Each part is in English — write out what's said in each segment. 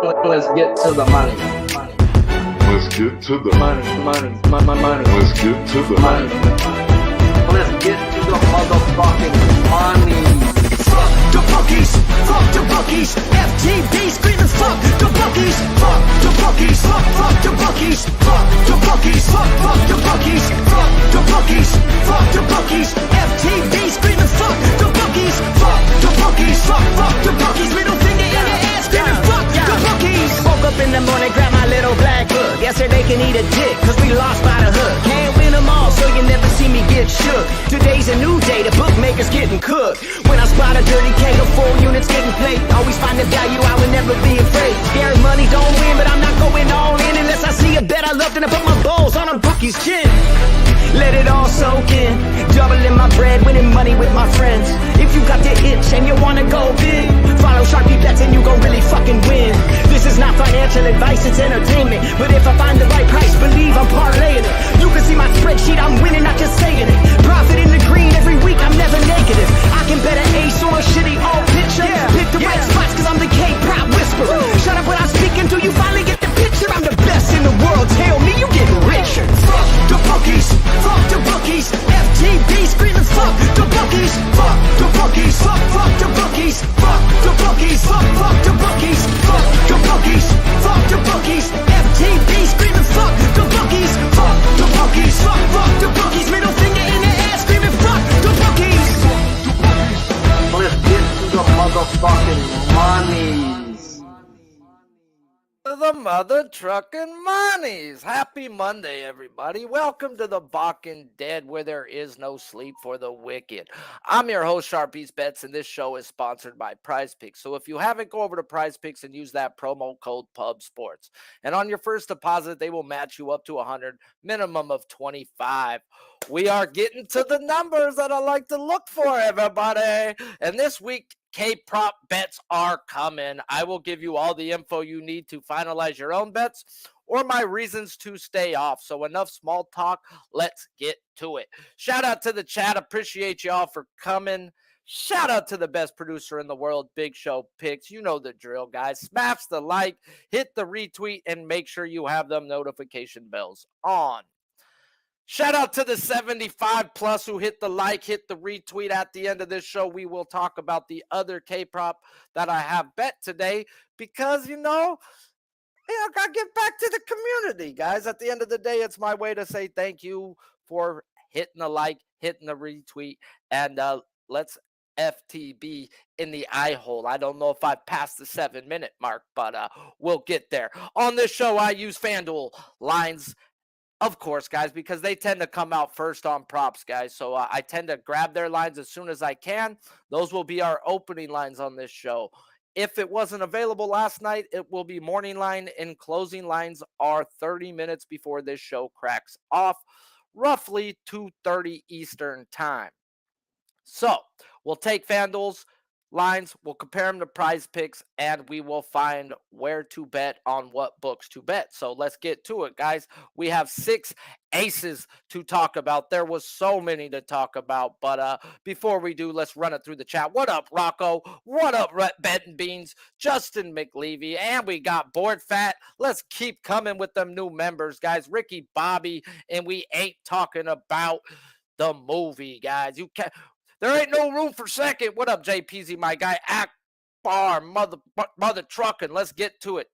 Let's get to the money. Let's get to the Money. Let's get to the Money. Let's get to the motherfucking money. Fuck the bookies, fuck the bookies. FTV screaming fuck the bookies, fuck the bookies, fuck the bookies, fuck the bookies, fuck the bookies, fuck the bookies, fuck the bookies. FTV screaming fuck the bookies, fuck the bookies, fuck the bookies. Middle finger in the air screaming fuck the bookies. Woke up in the morning, grab my little black book. Yesterday can eat a dick, cause we lost by the hook. Can't win them all, so you never see me get shook. Today's a new day, the bookmaker's getting cooked. When I spot a dirty K of 4 units getting played, always find the value, I would never be afraid. Scary money don't win, but I'm not going all in unless I see a bet I love, then I put my balls on a bookie's chin. Let it all soak in, doubling my bread, winning money with my friends. If you got the itch and you wanna go big, follow Sharpie bets and you gon' really fucking win. This is not financial advice, it's entertainment. But if I find the right price, believe I'm parlaying it. You can see my spreadsheet, I'm winning, not just saying it. Profit in the green every week, I'm never negative. I can bet an ace or a shitty old picture. Pick the right spots cause I'm the K-pop whisperer. Shut up when I speak until you finally get the picture. I'm the best in the world, tell me you getting richer. Fuck the bookies, fuck the bookies. FTV screaming fuck the bookies, fuck the bookies, fuck the bookies, fuck the bookies, fuck the bookies, fuck the bookies, fuck the bookies. FTV screaming fuck the bookies, fuck the bookies, fuck the bookies. Middle finger in the air screaming fuck the bookies. Let's get to the motherfucking monies. The mother trucking monies. Happy Monday, everybody. Welcome to the Balking Dead, where there is no sleep for the wicked. I'm your host, Sharpie's Bets, and this show is sponsored by PrizePicks. So if you haven't, go over to PrizePicks and use that promo code PUBSports. And on your first deposit, they will match you up to 100, minimum of 25. We are getting to the numbers that I like to look for, everybody. And this week, K-prop bets are coming. I will give you all the info you need to finalize your own bets or my reasons to stay off. So enough small talk. Let's get to it. Shout out to the chat. Appreciate y'all for coming. Shout out to the best producer in the world, Big Show Picks. You know the drill, guys. Smash the like, hit the retweet, and make sure you have them notification bells on. Shout out to the 75 plus who hit the like, hit the retweet. At the end of this show, we will talk about the other K-prop that I have bet today because, I got to get back to the community, guys. At the end of the day, it's my way to say thank you for hitting the like, hitting the retweet, and let's FTB in the eye hole. I don't know if I passed the 7-minute mark, but we'll get there. On this show, I use FanDuel lines, of course, guys, because they tend to come out first on props, guys. So I tend to grab their lines as soon as I can. Those will be our opening lines on this show. If it wasn't available last night, it will be morning line, and closing lines are 30 minutes before this show cracks off, roughly 2:30 Eastern time. So we'll take FanDuel's lines, we'll compare them to PrizePicks, and we will find where to bet on what books to bet. So let's get to it, guys. We have 6 aces to talk about. There was so many to talk about, but before we do, let's run it through the chat. What up, Rocco? What up, Betting Beans? Justin McLevy, and we got Board Fat. Let's keep coming with them new members, guys. Ricky Bobby, and we ain't talking about the movie, guys. You can't. There ain't no room for second. What up, JPZ, my guy? Akbar, mother trucking. Let's get to it.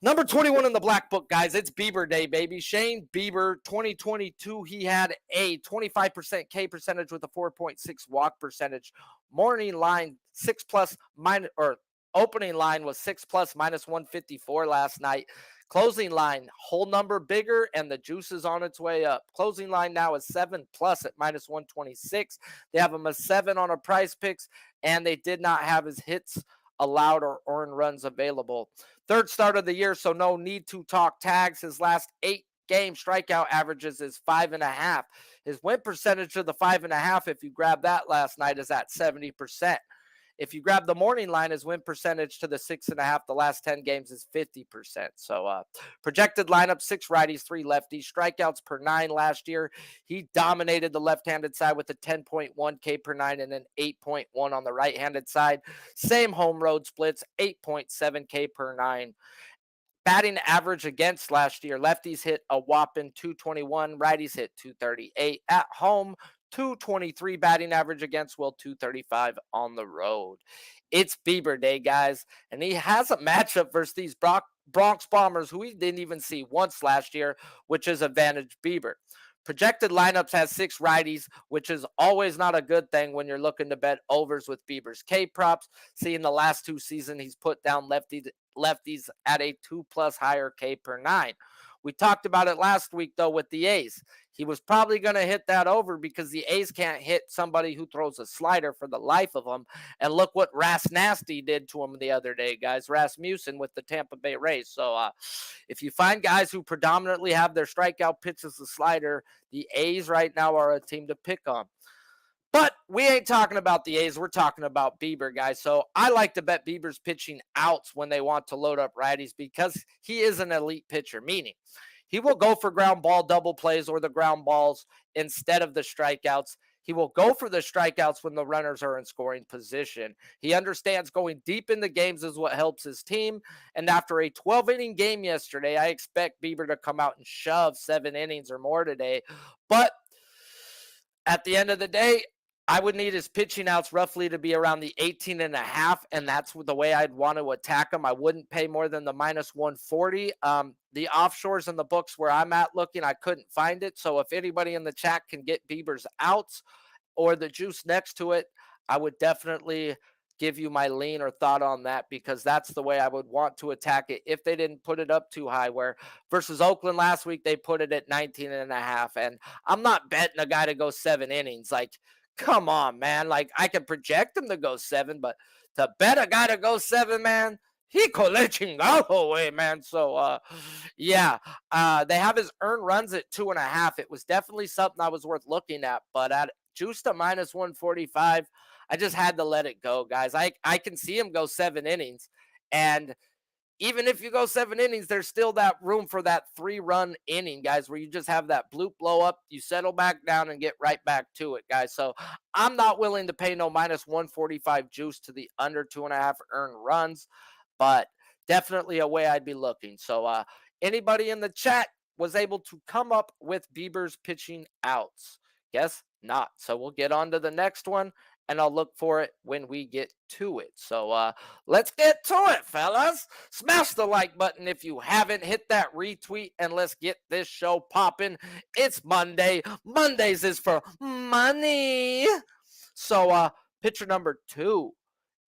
Number 21 in the black book, guys. It's Bieber day, baby. Shane Bieber, 2022. He had a 25% K percentage with a 4.6 walk percentage. Morning line 6 plus minus, or opening line was 6 plus minus 154 last night. Closing line, whole number bigger, and the juice is on its way up. Closing line now is 7 plus at minus 126. They have him a 7 on a PrizePicks, and they did not have his hits allowed or earned runs available. Third start of the year, so no need to talk tags. His last 8 game strikeout averages is 5.5. His win percentage of the 5.5, if you grab that last night, is at 70%. If you grab the morning line, his win percentage to the 6.5 the last 10 games is 50%. So projected lineup, 6 righties, 3 lefties, strikeouts per 9 last year. He dominated the left-handed side with a 10.1 K per 9 and an 8.1 on the right-handed side. Same home road splits, 8.7 K per 9. Batting average against last year, lefties hit a whopping 221, righties hit 238 at home, 223 batting average against, well, 235 on the road. It's Bieber Day, guys, and he has a matchup versus these Bronx Bombers who we didn't even see once last year, which is advantage Bieber. Projected lineups has 6 righties, which is always not a good thing when you're looking to bet overs with Bieber's K props. See, in the last 2 seasons, he's put down lefties at a 2+ higher K per 9. We talked about it last week, though, with the A's. He was probably going to hit that over because the A's can't hit somebody who throws a slider for the life of them. And look what Nasty did to him the other day, guys. Rasmussen with the Tampa Bay Rays. So if you find guys who predominantly have their strikeout pitch as a slider, the A's right now are a team to pick on. But we ain't talking about the A's. We're talking about Bieber, guys. So I like to bet Bieber's pitching outs when they want to load up righties because he is an elite pitcher, meaning he will go for ground ball double plays or the ground balls instead of the strikeouts. He will go for the strikeouts when the runners are in scoring position. He understands going deep in the games is what helps his team. And after a 12-inning game yesterday, I expect Bieber to come out and shove 7 innings or more today. But at the end of the day, I would need his pitching outs roughly to be around the 18.5, and that's the way I'd want to attack him. I wouldn't pay more than the -140. The offshores in the books where I'm at looking, I couldn't find it. So if anybody in the chat can get Bieber's outs or the juice next to it, I would definitely give you my lean or thought on that because that's the way I would want to attack it if they didn't put it up too high. Where versus Oakland last week, they put it at 19.5, and I'm not betting a guy to go 7 innings. Like, come on, man. Like, I can project him to go 7, but to bet a guy to go 7, man, he le chingado away, man. So, yeah, they have his earned runs at 2.5. It was definitely something I was worth looking at, but at juice to -145, I just had to let it go, guys. I can see him go 7 innings, and even if you go 7 innings, there's still that room for that 3-run inning, guys, where you just have that bloop blow up, you settle back down and get right back to it, guys. So I'm not willing to pay no -145 juice to the under 2.5 earned runs, but definitely a way I'd be looking. So anybody in the chat was able to come up with Bieber's pitching outs? Guess not. So we'll get on to the next one, and I'll look for it when we get to it. So let's get to it, fellas. Smash the like button if you haven't. Hit that retweet, and let's get this show popping. It's Monday. Mondays is for money. So pitcher number 2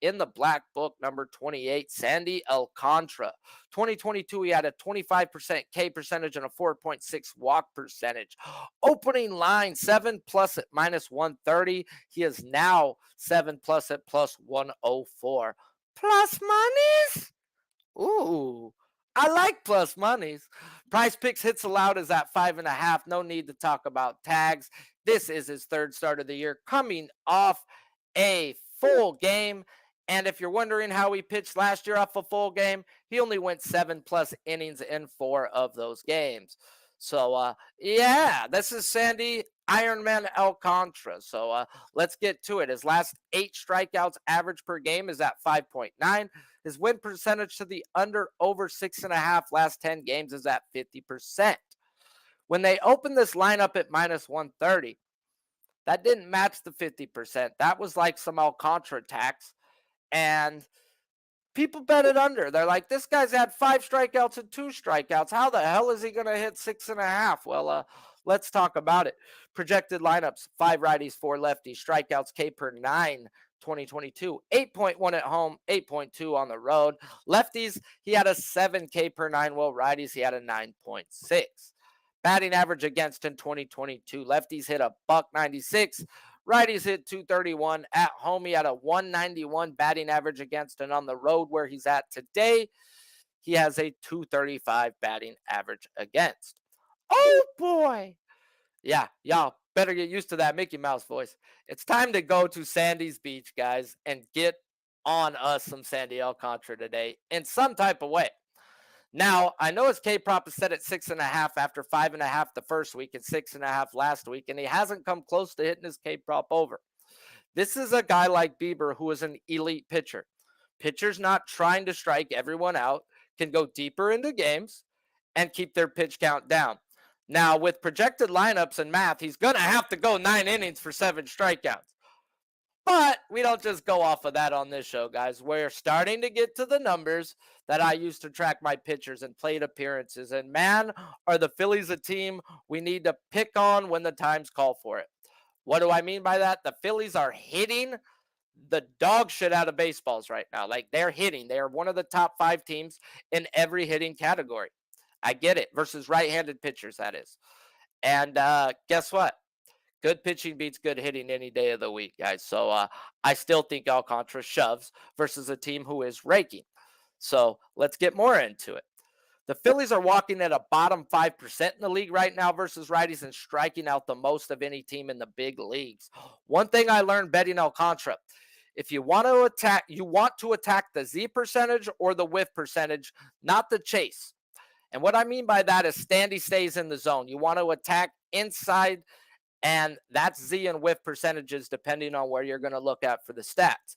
in the black book, number 28, Sandy Alcantara. 2022, he had a 25% K percentage and a 4.6 walk percentage. Opening line, 7+ at -130. He is now 7+ at +104. Plus monies? Ooh, I like plus monies. PrizePicks hits allowed is at 5.5. No need to talk about tags. This is his 3rd start of the year, coming off a full game. And if you're wondering how he pitched last year off a full game, he only went 7+ innings in 4 of those games. So, yeah, this is Sandy Ironman Alcantara. So let's get to it. His last 8 strikeouts average per game is at 5.9. His win percentage to the under over 6.5 last 10 games is at 50%. When they opened this lineup at -130, that didn't match the 50%. That was like some Alcantara tax. And people bet it under. They're like, this guy's had 5 strikeouts and 2 strikeouts. How the hell is he going to hit 6.5? Well, let's talk about it. Projected lineups, 5 righties, 4 lefties. Strikeouts K per 9, 2022. 8.1 at home, 8.2 on the road. Lefties, he had a 7 K per 9. Well, righties, he had a 9.6. Batting average against in 2022. Lefties hit a .196. Righties hit 231. At home, he had a 191 batting average against, and on the road where he's at today, he has a 235 batting average against. Oh, boy. Yeah, y'all better get used to that Mickey Mouse voice. It's time to go to Sandy's Beach, guys, and get on us some Sandy Alcantara today in some type of way. Now, I know his K prop is set at 6.5 after 5.5 the first week and 6.5 last week, and he hasn't come close to hitting his K prop over. This is a guy like Bieber who is an elite pitcher. Pitchers not trying to strike everyone out, can go deeper into games and keep their pitch count down. Now, with projected lineups and math, he's going to have to go 9 innings for 7 strikeouts. But we don't just go off of that on this show, guys. We're starting to get to the numbers that I used to track my pitchers and plate appearances. And man, are the Phillies a team we need to pick on when the times call for it. What do I mean by that? The Phillies are hitting the dog shit out of baseballs right now. Like, they're hitting. They are one of the top 5 teams in every hitting category. I get it. Versus right-handed pitchers, that is. And guess what? Good pitching beats good hitting any day of the week, guys. So I still think Alcantara shoves versus a team who is raking. So let's get more into it. The Phillies are walking at a bottom 5% in the league right now versus righties and striking out the most of any team in the big leagues. One thing I learned betting Alcantara, if you want to attack the Z percentage or the whiff percentage, not the chase. And what I mean by that is Standy stays in the zone. You want to attack inside, and that's Z and whiff percentages depending on where you're going to look at for the stats.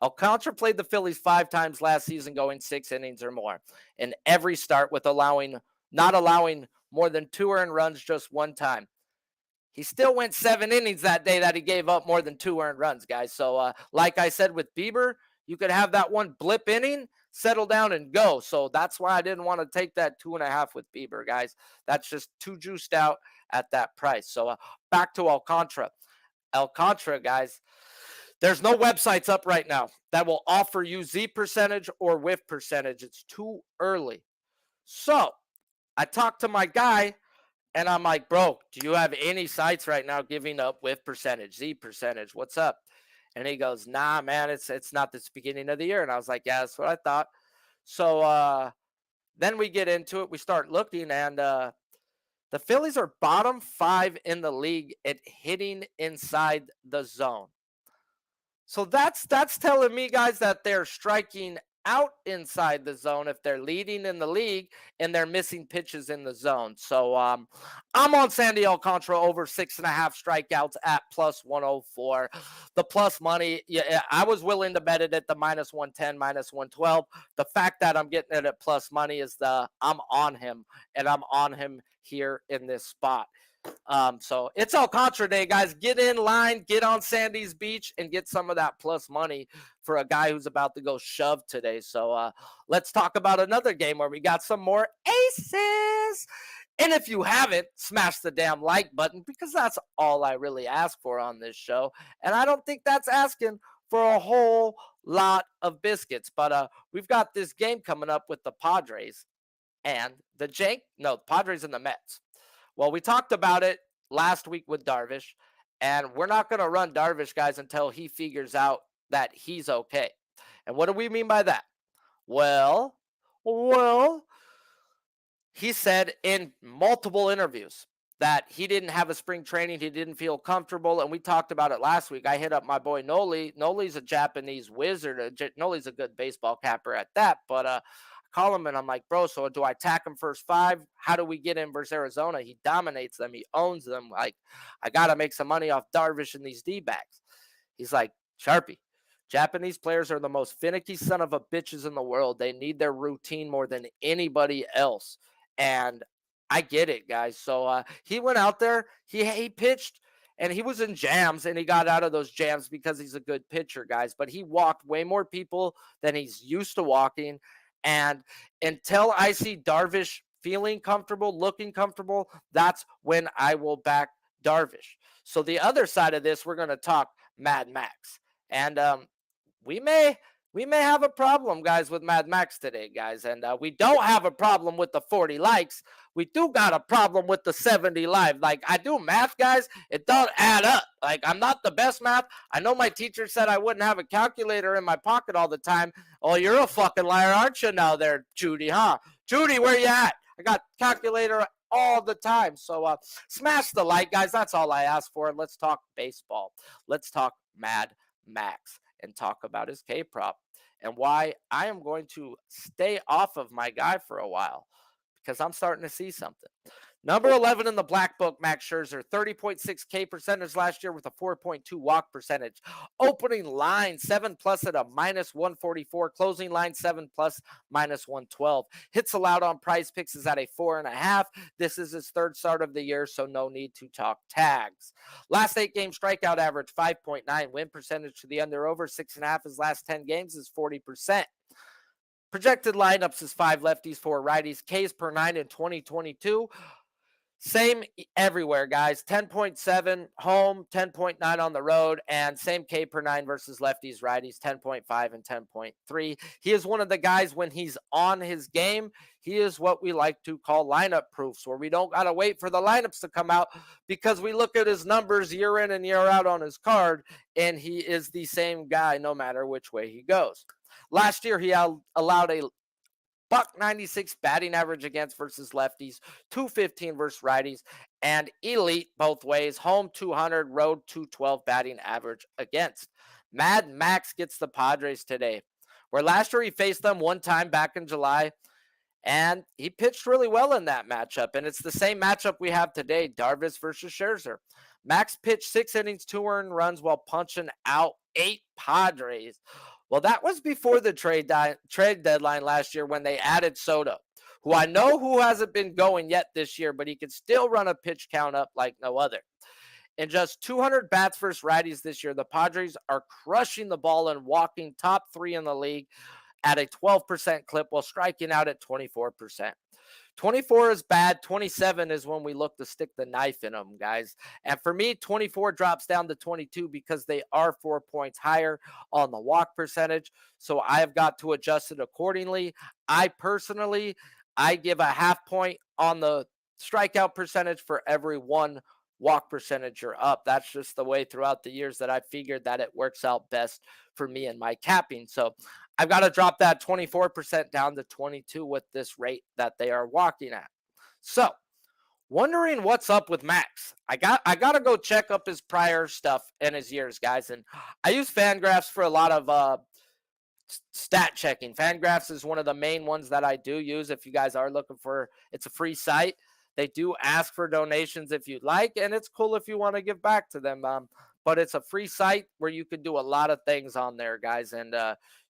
Alcantara played the Phillies 5 times last season, going 6 innings or more in every start, with not allowing more than 2 earned runs just one time. He still went 7 innings that day that he gave up more than 2 earned runs, guys. So like I said with Bieber, you could have that one blip inning, settle down and go. So that's why I didn't want to take that 2.5 with Bieber, guys. That's just too juiced out at that price. So back to Alcantara. Alcantara, guys, there's no websites up right now that will offer you Z percentage or whiff percentage. It's too early. So I talked to my guy, and I'm like, bro, do you have any sites right now giving up whiff percentage, Z percentage? What's up? And he goes, nah, man, it's not this beginning of the year. And I was like, yeah, that's what I thought. So then we get into it. We start looking, and the Phillies are bottom 5 in the league at hitting inside the zone. So that's telling me, guys, that they're striking out inside the zone if they're leading in the league and they're missing pitches in the zone. So I'm on Sandy Alcantara over 6.5 strikeouts at plus 104. The plus money, yeah, I was willing to bet it at the minus 110, minus 112. The fact that I'm getting it at plus money is I'm on him, and I'm on him here in this spot. So it's Alcantara day, guys. Get in line, get on Sandy's Beach, and get some of that plus money for a guy who's about to go shove today. So let's talk about another game where we got some more aces. And if you haven't, smash the damn like button, because that's all I really ask for on this show. And I don't think that's asking for a whole lot of biscuits. But we've got this game coming up with the Padres and the Padres and the Mets. Well, we talked about it last week with Darvish, and we're not going to run Darvish, guys, until he figures out that he's okay. And what do we mean by that? Well, he said in multiple interviews that he didn't have a spring training. He didn't feel comfortable, and we talked about it last week. I hit up my boy Noli. Noli's a Japanese wizard. Noli's a good baseball capper at that, but call him, and I'm like, bro, so do I attack him first 5? How do we get in versus Arizona? He dominates them. He owns them. Like, I got to make some money off Darvish and these D-backs. He's like, Sharpie, Japanese players are the most finicky son of a bitches in the world. They need their routine more than anybody else. And I get it, guys. So he went out there. He pitched, and he was in jams, and he got out of those jams because he's a good pitcher, guys. But he walked way more people than he's used to walking. And until I see Darvish feeling comfortable, looking comfortable, that's when I will back Darvish. So the other side of this, we're going to talk Mad Max. And we may have a problem, guys, with Mad Max today, guys. And we don't have a problem with the 40 likes. We do got a problem with the 70 live. Like, I do math, guys. It don't add up. Like, I'm not the best math. I know my teacher said I wouldn't have a calculator in my pocket all the time. Oh, you're a fucking liar, aren't you now there, Judy, huh? Judy, where you at? I got calculator all the time. So smash the like, guys. That's all I ask for. Let's talk baseball. Let's talk Mad Max. and talk about his K prop and why I am going to stay off of my guy for a while because I'm starting to see something. Number 11 in the black book, Max Scherzer, 30.6 K percentage last year with a 4.2 walk percentage. Opening line 7+ at a -144. Closing line 7+ -112. Hits allowed on PrizePicks is at a 4.5. This is his third start of the year, so no need to talk tags. Last 8 games strikeout average 5.9. Win percentage to the under/over 6.5. His last 10 games is 40%. Projected lineups is 5 lefties, 4 righties. Ks per 9 in 2022. Same everywhere, guys. 10.7 home, 10.9 on the road, and same K per 9 versus lefties, righties, 10.5 and 10.3. He is one of the guys when he's on his game. He is what we like to call lineup proofs, where we don't got to wait for the lineups to come out because we look at his numbers year in and year out on his card, and he is the same guy no matter which way he goes. Last year, he allowed a .96 batting average against versus lefties, 215 versus righties, and elite both ways, home 200, road 212 batting average against. Mad Max gets the Padres today, where last year he faced them one time back in July, and he pitched really well in that matchup, and it's the same matchup we have today, Darvish versus Scherzer. Max pitched 6 innings, 2 earned runs while punching out 8 Padres. Well, that was before the trade deadline last year when they added Soto, who I know who hasn't been going yet this year, but he can still run a pitch count up like no other. In just 200 bats versus righties this year, the Padres are crushing the ball and walking top 3 in the league at a 12% clip while striking out at 24%. 24 is bad. 27 is when we look to stick the knife in them, guys. And for me, 24 drops down to 22 because they are 4 points higher on the walk percentage. So I have got to adjust it accordingly. I give a half point on the strikeout percentage for every 1 walk percentage you're up. That's just the way throughout the years that I figured that it works out best for me and my capping. So I've got to drop that 24% down to 22 with this rate that they are walking at. So wondering what's up with Max. I got to go check up his prior stuff and his years, guys. And I use Fangraphs for a lot of stat checking. Fangraphs is one of the main ones that I do use. If you guys are looking for, it's a free site. They do ask for donations if you'd like, and it's cool if you want to give back to them. But it's a free site where you can do a lot of things on there, guys. And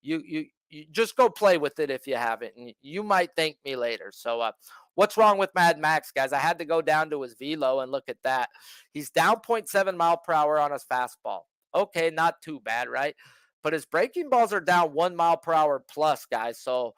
you just go play with it if you haven't, and you might thank me later. So what's wrong with Mad Max, guys? I had to go down to his velo and look at that. He's down 0.7 mile per hour on his fastball. Okay, not too bad, right? But his breaking balls are down 1 mile per hour plus, guys. So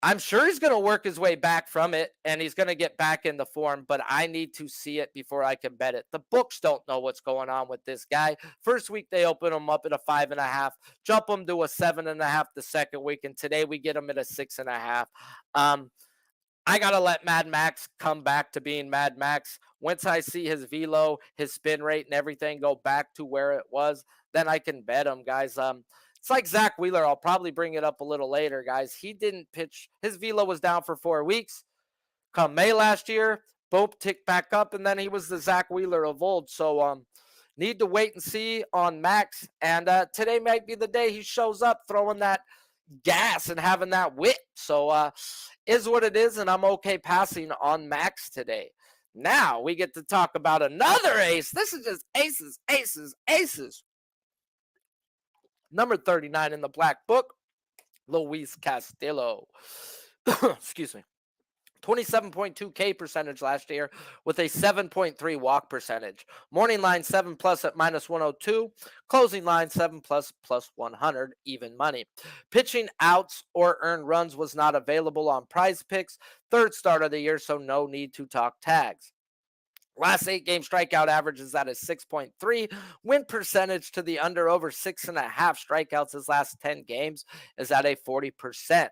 I'm sure he's going to work his way back from it, and he's going to get back in the form, but I need to see it before I can bet it. The books don't know what's going on with this guy. First week, they open him up at a 5.5, jump him to a 7.5 the second week, and today we get him at a 6.5. I got to let Mad Max come back to being Mad Max. Once I see his velo, his spin rate, and everything go back to where it was, then I can bet him, guys. It's like Zach Wheeler. I'll probably bring it up a little later, guys. He didn't pitch. His velo was down for 4 weeks. Come May last year, boom, ticked back up, and then he was the Zach Wheeler of old. So need to wait and see on Max. And today might be the day he shows up throwing that gas and having that whip. So is what it is, and I'm okay passing on Max today. Now we get to talk about another ace. This is just aces, aces, aces. Number 39 in the black book, Luis Castillo. Excuse me. 27.2 K percentage last year with a 7.3 walk percentage. Morning line 7+ at -102. Closing line 7+ +100, even money. Pitching outs or earned runs was not available on PrizePicks. Third start of the year, so no need to talk tags. Last 8 game strikeout average is at a 6.3. Win percentage to the under over 6.5 strikeouts his last 10 games is at a 40%.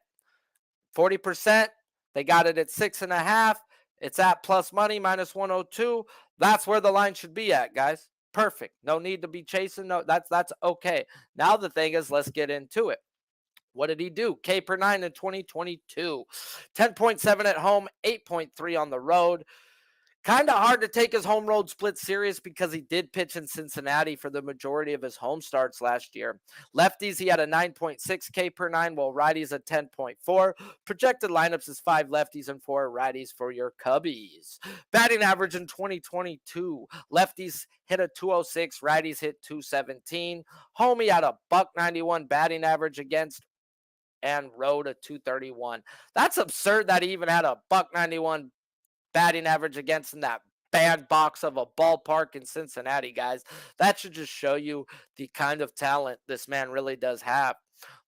40%. They got it at 6.5. It's at plus money, -102. That's where the line should be at, guys. Perfect. No need to be chasing. No, that's okay. Now the thing is, let's get into it. What did he do? K per 9 in 2022. 10.7 at home, 8.3 on the road. Kind of hard to take his home road split serious because he did pitch in Cincinnati for the majority of his home starts last year. Lefties, he had a 9.6 K per nine, while righties a 10.4. Projected lineups is 5 lefties and 4 righties for your Cubbies. Batting average in 2022, lefties hit a 206, righties hit 217. Home, he had a .91 batting average against and rode a 231. That's absurd that he even had a .91 batting average against in that bandbox of a ballpark in Cincinnati, guys. That should just show you the kind of talent this man really does have.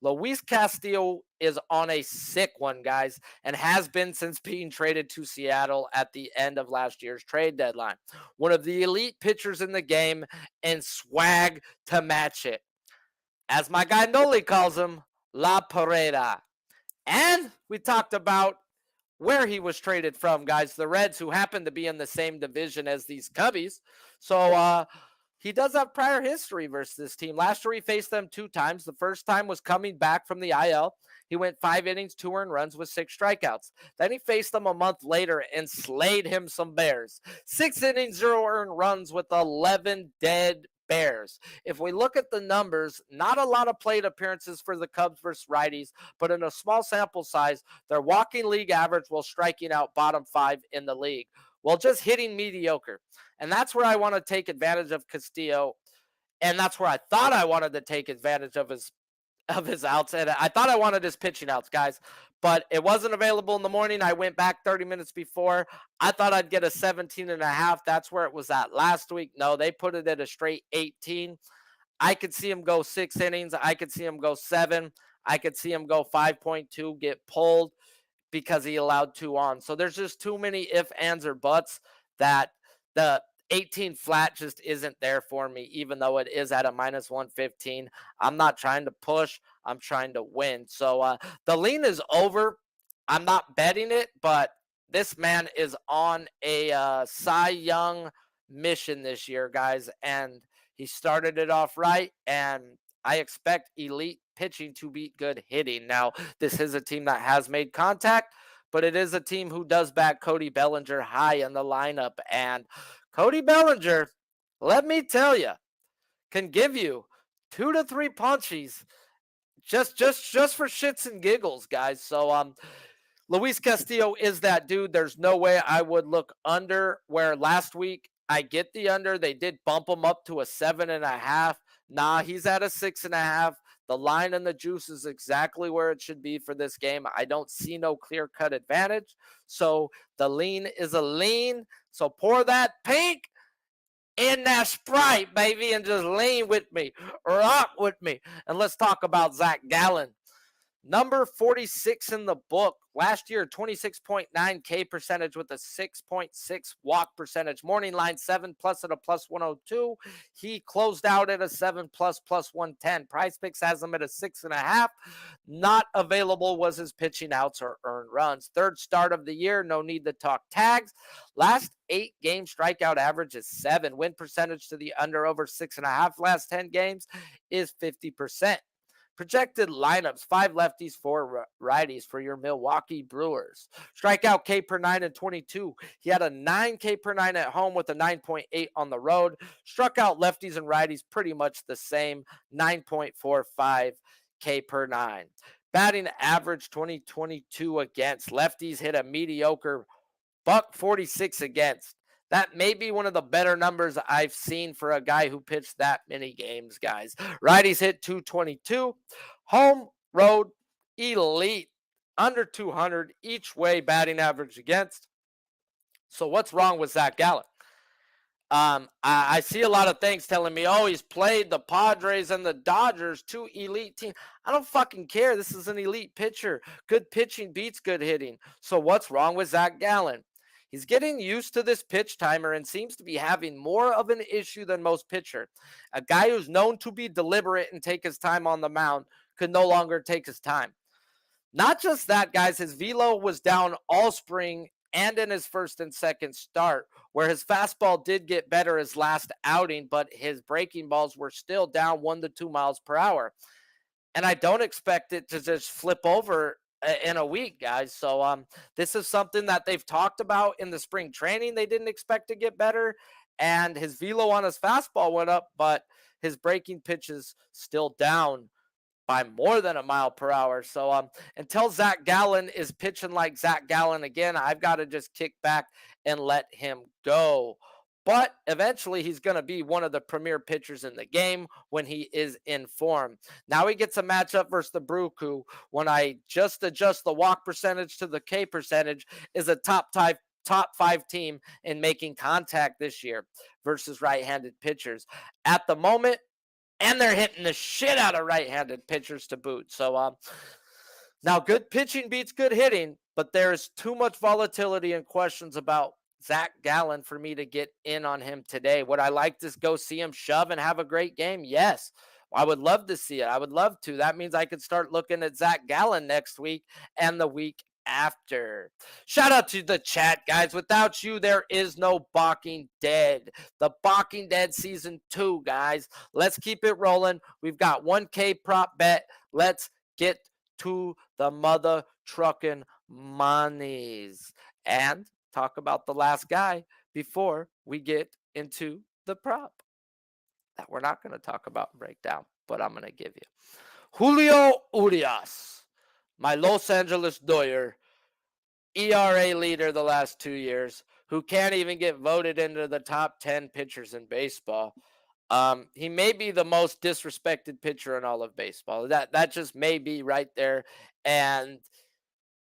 Luis Castillo is on a sick one, guys, and has been since being traded to Seattle at the end of last year's trade deadline. One of the elite pitchers in the game and swag to match it. As my guy Noli calls him, La Pareda. And we talked about where he was traded from, guys. The Reds, who happen to be in the same division as these Cubbies. So he does have prior history versus this team. Last year, he faced them 2 times. The first time was coming back from the IL. He went 5 innings, 2 earned runs with 6 strikeouts. Then he faced them a month later and slayed him some Bears. 6 innings, 0 earned runs with 11 dead Bears. If we look at the numbers, not a lot of plate appearances for the Cubs versus righties, but in a small sample size, they're walking league average while striking out bottom 5 in the league. Well, just hitting mediocre. And that's where I want to take advantage of Castillo. And that's where I thought I wanted to take advantage of his outs. And I thought I wanted his pitching outs, guys, but it wasn't available in the morning. I went back 30 minutes before. I thought I'd get a 17.5. That's where it was at last week. No, they put it at a straight 18. I could see him go 6 innings. I could see him go 7. I could see him go 5.2, get pulled because he allowed 2 on. So there's just too many if, ands, or buts that the 18 flat just isn't there for me, even though it is at a -115. I'm not trying to push. I'm trying to win. So the lean is over. I'm not betting it, but this man is on a Cy Young mission this year, guys, and he started it off right, and I expect elite pitching to beat good hitting. Now, this is a team that has made contact, but it is a team who does back Cody Bellinger high in the lineup, and Cody Bellinger, let me tell you, can give you 2 to 3 punchies just for shits and giggles, guys. So Luis Castillo is that dude. There's no way I would look under, where last week I get the under. They did bump him up to a 7.5. Nah, he's at a 6.5. The line and the juice is exactly where it should be for this game. I don't see no clear-cut advantage. So the lean is a lean. So pour that pink in that Sprite, baby, and just lean with me. Rock with me. And let's talk about Zac Gallen. Number 46 in the book. Last year, 26.9 K percentage with a 6.6 walk percentage. Morning line 7+ at a +102. He closed out at a 7+ +110. PrizePicks has him at a 6.5. Not available was his pitching outs or earned runs. Third start of the year. No need to talk tags. Last 8 game strikeout average is 7. Win percentage to the under over 6.5 last 10 games is 50%. Projected lineups, 5 lefties, 4 righties for your Milwaukee Brewers. Strikeout K per 9 in 22. He had a 9 K per 9 at home with a 9.8 on the road. Struck out lefties and righties pretty much the same, 9.45 K per 9. Batting average 2022 against. Lefties hit a mediocre .46 against. That may be one of the better numbers I've seen for a guy who pitched that many games, guys. Righties hit 222. Home, road, elite. Under 200 each way batting average against. So what's wrong with Zac Gallen? I see a lot of things telling me, oh, he's played the Padres and the Dodgers, 2 elite teams. I don't fucking care. This is an elite pitcher. Good pitching beats good hitting. So what's wrong with Zac Gallen? He's getting used to this pitch timer and seems to be having more of an issue than most pitchers. A guy who's known to be deliberate and take his time on the mound could no longer take his time. Not just that, guys, his velo was down all spring and in his first and second start, where his fastball did get better his last outing, but his breaking balls were still down 1 to 2 miles per hour. And I don't expect it to just flip over in a week, guys. So this is something that they've talked about in the spring training. They didn't expect to get better, and his velo on his fastball went up, but his breaking pitch is still down by more than a mile per hour. So until Zac Gallen is pitching like Zac Gallen again, I've got to just kick back and let him go. But eventually he's going to be one of the premier pitchers in the game when he is in form. Now he gets a matchup versus the Brook, who, when I just adjust the walk percentage to the K percentage, is a top five team in making contact this year versus right-handed pitchers. At the moment, and they're hitting the shit out of right-handed pitchers to boot. So now good pitching beats good hitting, but there's too much volatility and questions about Zac Gallen for me to get in on him today. Would I like to go see him shove and have a great game? Yes. I would love to see it. I would love to. That means I could start looking at Zac Gallen next week and the week after. Shout out to the chat, guys. Without you, there is no Balking Dead. The Balking Dead season 2, guys. Let's keep it rolling. We've got 1K prop bet. Let's get to the mother trucking monies and talk about the last guy before we get into the prop that we're not going to talk about and break down, but I'm going to give you. Julio Urias, my Los Angeles Doyer, ERA leader the last 2 years, who can't even get voted into the top 10 pitchers in baseball. He may be the most disrespected pitcher in all of baseball. That just may be right there. And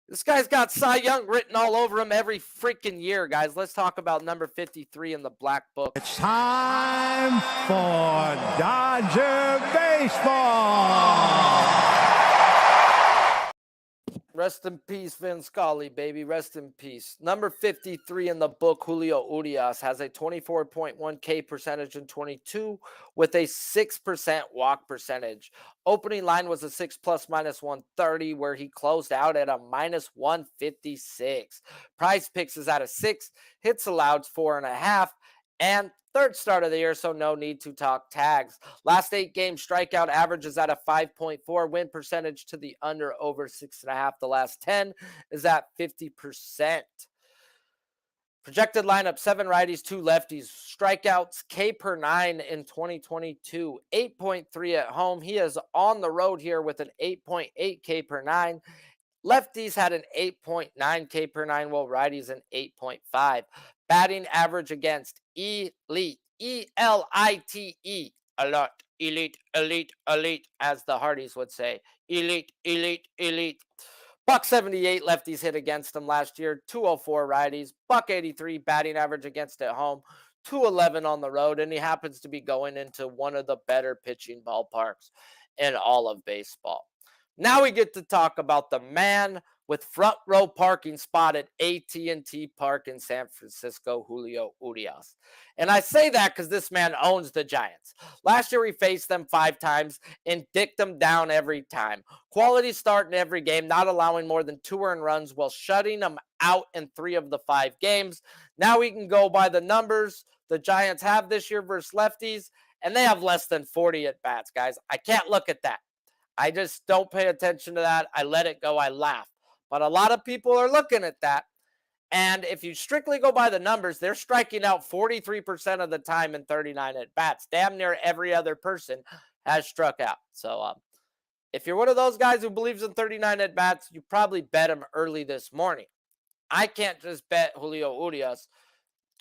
this guy's got Cy Young written all over him every freaking year, guys. Let's talk about number 53 in the black book. It's time for Dodger Baseball. Rest in peace, Vin Scully, baby. Rest in peace. Number 53 in the book, Julio Urias, has a 24.1 K percentage in 22 with a 6% walk percentage. Opening line was a 6 plus minus 130, where he closed out at a minus 156. PrizePicks is at a 6. Hits allowed 4.5. And third start of the year, so no need to talk tags. Last 8 games, strikeout average is at a 5.4. Win percentage to the under over 6.5. The last 10 is at 50%. Projected lineup, 7 righties, 2 lefties. Strikeouts, K per 9 in 2022. 8.3 at home. He is on the road here with an 8.8 K per 9. Lefties had an 8.9 K per 9, while righties an 8.5. Batting average against elite, E-L-I-T-E, alert, elite, elite, elite, as the Hardys would say. Elite, elite, elite. $178 lefties hit against him last year, 204 righties, $183 batting average against at home, 211 on the road, and he happens to be going into one of the better pitching ballparks in all of baseball. Now we get to talk about the man with front row parking spot at AT&T Park in San Francisco, Julio Urias. And I say that because this man owns the Giants. Last year, he faced them 5 times and dicked them down every time. Quality start in every game, not allowing more than 2 earned runs while shutting them out in 3 of the 5 games. Now we can go by the numbers the Giants have this year versus lefties, and they have less than 40 at-bats, guys. I can't look at that. I just don't pay attention to that. I let it go. I laugh. But a lot of people are looking at that. And if you strictly go by the numbers, they're striking out 43% of the time in 39 at-bats. Damn near every other person has struck out. So if you're one of those guys who believes in 39 at-bats, you probably bet him early this morning. I can't just bet Julio Urias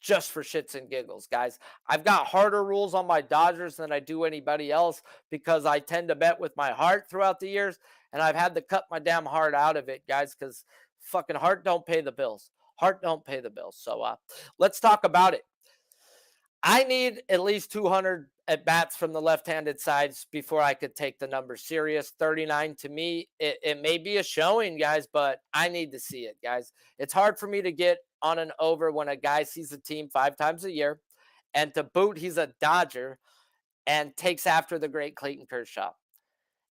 just for shits and giggles, guys. I've got harder rules on my Dodgers than I do anybody else because I tend to bet with my heart throughout the years, and I've had to cut my damn heart out of it, guys, because fucking heart don't pay the bills. Heart don't pay the bills. So let's talk about it. I need at least 200 at-bats from the left-handed sides before I could take the number serious. 39 to me, it may be a showing, guys, but I need to see it, guys. It's hard for me to get on an over when a guy sees a team 5 times a year, and to boot, he's a Dodger and takes after the great Clayton Kershaw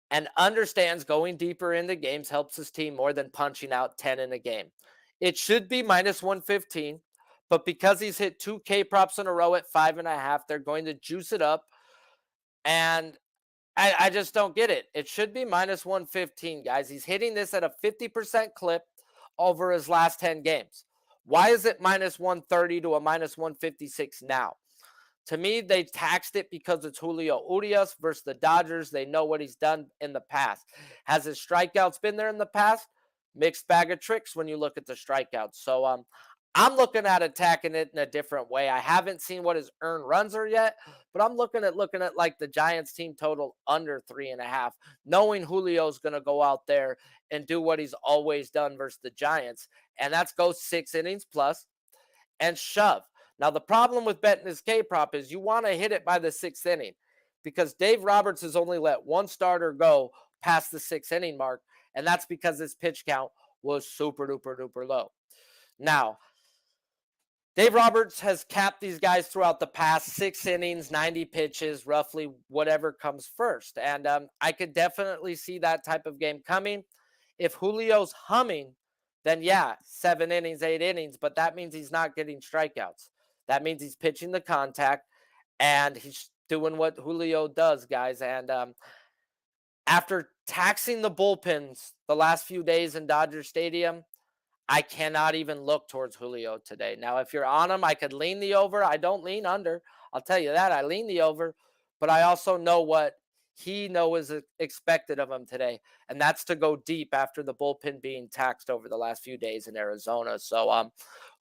and understands going deeper into games helps his team more than punching out 10 in a game. It should be minus 115. But because he's hit 2 K props in a row at 5.5, they're going to juice it up. And I just don't get it. It should be minus 115, guys. He's hitting this at a 50% clip over his last 10 games. Why is it minus 130 to a minus 156 now? To me, they taxed it because it's Julio Urias versus the Dodgers. They know what he's done in the past. Has his strikeouts been there in the past? Mixed bag of tricks when you look at the strikeouts. So I'm looking at attacking it in a different way. I haven't seen what his earned runs are yet, but I'm looking at like the Giants team total under 3.5, knowing Julio's going to go out there and do what he's always done versus the Giants, and that's go 6 innings plus and shove. Now, the problem with betting this K prop is you want to hit it by the 6th inning because Dave Roberts has only let one starter go past the 6th inning mark, and that's because his pitch count was super duper duper low. Now, Dave Roberts has capped these guys throughout the past 6 innings, 90 pitches, roughly whatever comes first. And I could definitely see that type of game coming. If Julio's humming, then yeah, 7 innings, 8 innings, but that means he's not getting strikeouts. That means he's pitching the contact and he's doing what Julio does, guys. And after taxing the bullpens the last few days in Dodger Stadium, I cannot even look towards Julio today. Now, if you're on him, I could lean the over. I don't lean under. I'll tell you that. I lean the over, but I also know what he knows is expected of him today, and that's to go deep after the bullpen being taxed over the last few days in Arizona. So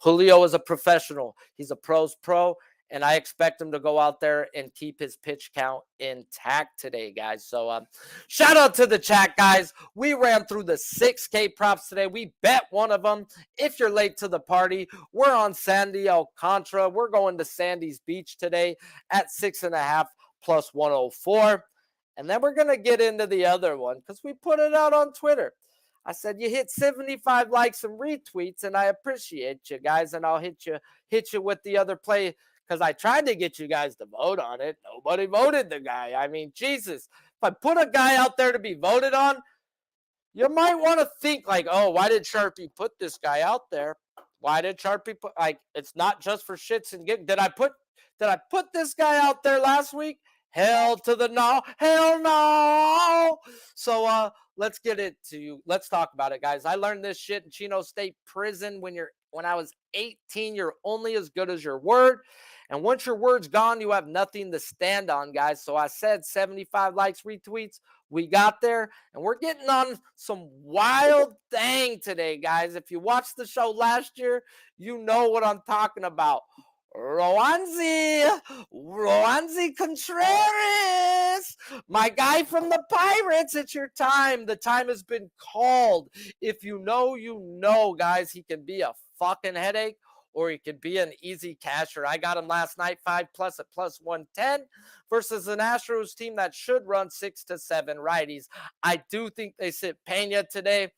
Julio is a professional. He's a pro's pro, and I expect him to go out there and keep his pitch count intact today, guys. So shout out to the chat, guys. We ran through the 6K props today. We bet one of them. If you're late to the party, we're on Sandy Alcantara. We're going to Sandy's Beach today at 6.5 plus 104. And then we're going to get into the other one because we put it out on Twitter. I said, you hit 75 likes and retweets, and I appreciate you guys, and I'll hit you with the other play because I tried to get you guys to vote on it. Nobody voted the guy. I mean, Jesus, if I put a guy out there to be voted on, you might want to think like, oh, why did Sharpie put this guy out there? Why did Sharpie put, like, it's not just for shits and gigs. Did I put this guy out there last week? Hell to the no. Hell no. So let's get it to you. Let's talk about it, guys. I learned this shit in Chino State Prison when I was 18. You're only as good as your word. And once your word's gone, you have nothing to stand on, guys. So I said 75 likes, retweets. We got there, and we're getting on some wild thing today, guys. If you watched the show last year, you know what I'm talking about. Roansy Contreras, my guy from the Pirates. It's your time. The time has been called. If you know, guys, he can be a fucking headache or he could be an easy casher. I got him last night, 5+ at plus 110 versus an Astros team that should run 6 to 7 righties. I do think they sit Pena today.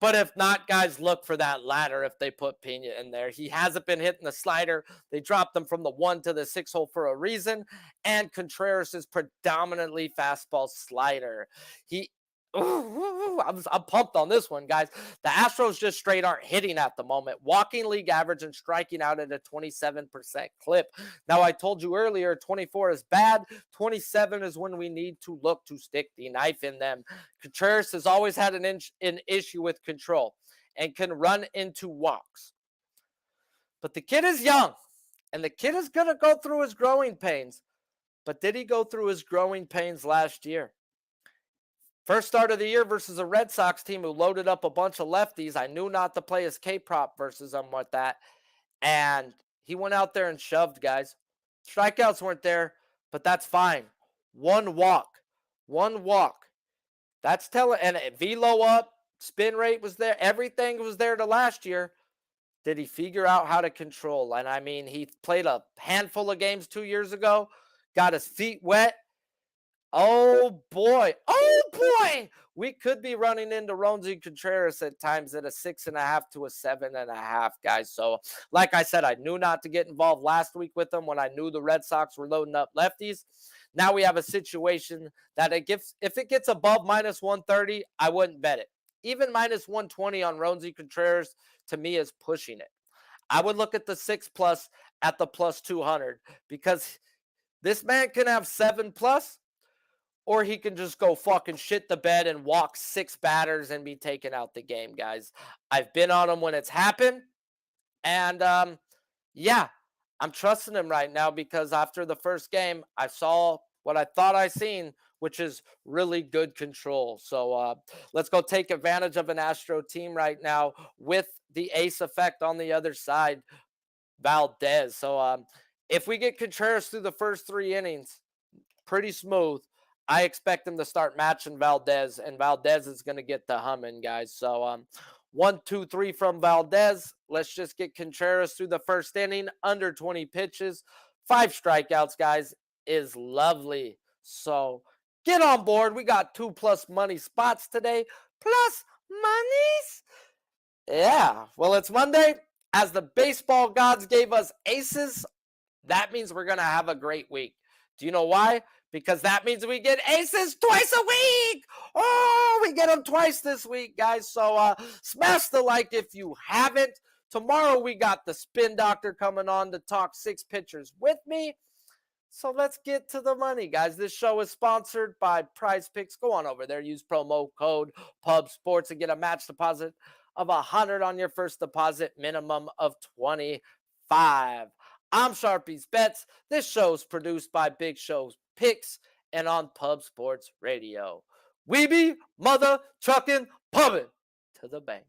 But if not, guys, look for that ladder if they put Pena in there. He hasn't been hitting the slider. They dropped him from the 1 to the 6 hole for a reason. And Contreras is predominantly fastball slider. I'm pumped on this one, guys. The Astros just straight aren't hitting at the moment. Walking league average and striking out at a 27% clip. Now, I told you earlier, 24 is bad. 27 is when we need to look to stick the knife in them. Contreras has always had an issue with control and can run into walks. But the kid is young, and the kid is going to go through his growing pains. But did he go through his growing pains last year? First start of the year versus a Red Sox team who loaded up a bunch of lefties. I knew not to play his K-prop versus them with that. And he went out there and shoved, guys. Strikeouts weren't there, but that's fine. One walk. That's telling. And velo up, spin rate was there. Everything was there to last year. Did he figure out how to control? And I mean, he played a handful of games 2 years ago, got his feet wet. Oh boy. We could be running into Roansy Contreras at times at a 6.5 to a 7.5, guys. So, like I said, I knew not to get involved last week with them when I knew the Red Sox were loading up lefties. Now we have a situation that if it gets above minus 130, I wouldn't bet it. Even minus 120 on Roansy Contreras, to me, is pushing it. I would look at the 6+ at the plus 200 because this man can have 7+. or he can just go fucking shit the bed and walk 6 batters and be taken out the game, guys. I've been on him when it's happened. And yeah, I'm trusting him right now because after the first game, I saw what I thought I seen, which is really good control. So let's go take advantage of an Astro team right now with the ace effect on the other side, Valdez. So if we get Contreras through the first 3 innings, pretty smooth, I expect him to start matching Valdez, and Valdez is going to get the humming, guys. So 1, 2, 3 from Valdez. Let's just get Contreras through the first inning, under 20 pitches, 5 strikeouts, guys, is lovely. So get on board. We got 2+ money spots today, plus monies. Yeah, well, it's Monday. As the baseball gods gave us aces, that means we're going to have a great week. Do you know why? Because that means we get aces twice a week. Oh, we get them twice this week, guys. So smash the like if you haven't. Tomorrow we got the Spin Doctor coming on to talk 6 pitchers with me. So let's get to the money, guys. This show is sponsored by PrizePicks. Go on over there. Use promo code PUBSports and get a match deposit of $100 on your first deposit, minimum of $25. I'm Sharpie's Bets. This show is produced by Big Show's Picks and on Pub Sports Radio. We be mother trucking pubbing to the bank.